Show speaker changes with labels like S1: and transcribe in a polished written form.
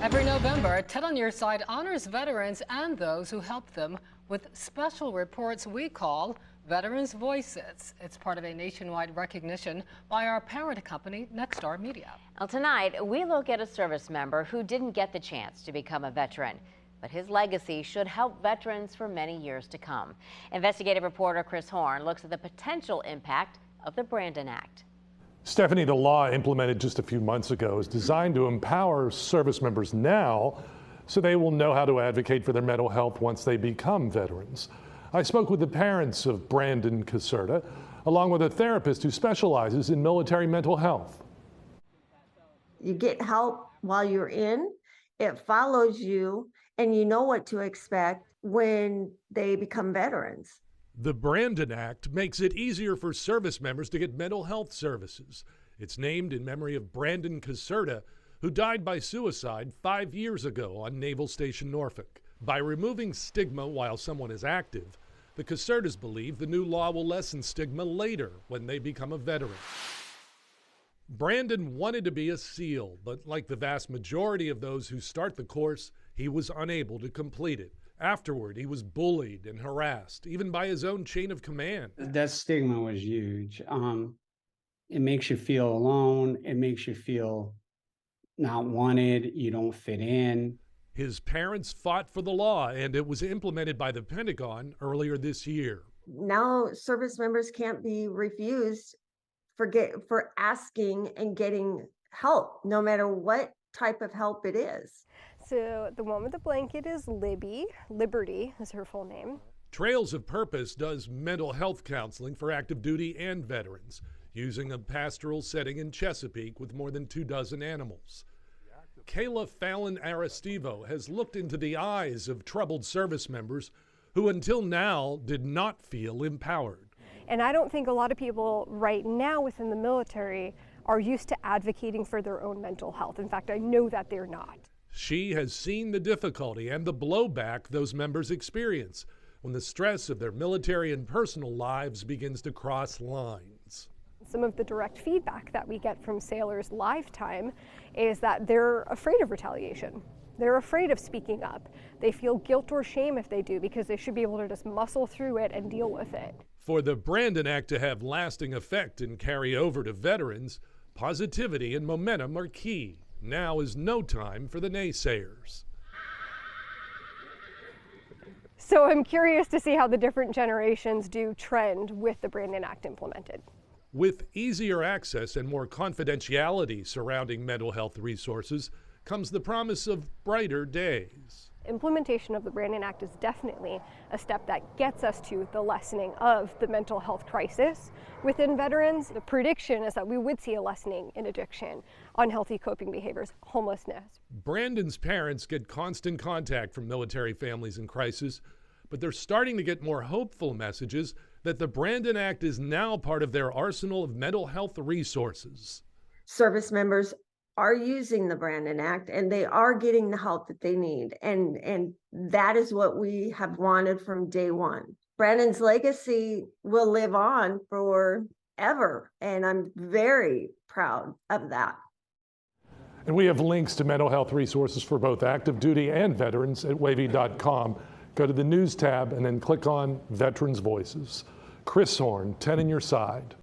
S1: Every November, 10 on Your Side honors veterans and those who helped them with special reports we call Veterans Voices. It's part of a nationwide recognition by our parent company, Nexstar Media.
S2: Well, tonight, we look at a service member who didn't get the chance to become a veteran, but his legacy should help veterans for many years to come. Investigative reporter Chris Horn looks at the potential impact of the Brandon Act.
S3: Stephanie, the law implemented just a few months ago is designed to empower service members now so they will know how to advocate for their mental health once they become veterans. I spoke with the parents of Brandon Caserta, along with a therapist who specializes in military mental health.
S4: You get help while you're in, it follows you, and you know what to expect when they become veterans.
S3: The Brandon Act makes it easier for service members to get mental health services. It's named in memory of Brandon Caserta, who died by suicide 5 years ago on Naval Station Norfolk. By removing stigma while someone is active, the Casertas believe the new law will lessen stigma later when they become a veteran. Brandon wanted to be a SEAL, but like the vast majority of those who start the course, he was unable to complete it. Afterward, he was bullied and harassed, even by his own chain of command.
S5: That stigma was huge. It makes you feel alone. It makes you feel not wanted. You don't fit in.
S3: His parents fought for the law, and it was implemented by the Pentagon earlier this year.
S4: Now service members can't be refused for asking and getting help, no matter what type of help it is.
S6: So the one with the blanket is Libby. Liberty is her full name.
S3: Trails of Purpose does mental health counseling for active duty and veterans, using a pastoral setting in Chesapeake with more than 24 animals. Kayla Fallon Aristivo has looked into the eyes of troubled service members who until now did not feel empowered.
S6: And I don't think a lot of people right now within the military are used to advocating for their own mental health. In fact, I know that they're not.
S3: She has seen the difficulty and the blowback those members experience when the stress of their military and personal lives begins to cross lines.
S6: Some of the direct feedback that we get from sailors lifetime is that they're afraid of retaliation. They're afraid of speaking up. They feel guilt or shame if they do because they should be able to just muscle through it and deal with it.
S3: For the Brandon Act to have lasting effect and carry over to veterans, positivity and momentum are key. Now is no time for the naysayers.
S6: So I'm curious to see how the different generations do trend with the Brandon Act implemented.
S3: With easier access and more confidentiality surrounding mental health resources comes the promise of brighter days.
S6: Implementation of the Brandon Act is definitely a step that gets us to the lessening of the mental health crisis within veterans. The prediction is that we would see a lessening in addiction, unhealthy coping behaviors, homelessness.
S3: Brandon's parents get constant contact from military families in crisis, but they're starting to get more hopeful messages that the Brandon Act is now part of their arsenal of mental health resources.
S4: Service members are using the Brandon Act and they are getting the help that they need. And that is what we have wanted from day one. Brandon's legacy will live on forever. And I'm very proud of that.
S3: And we have links to mental health resources for both active duty and veterans at wavy.com. Go to the news tab and then click on Veterans Voices. Chris Horn, 10 on Your Side.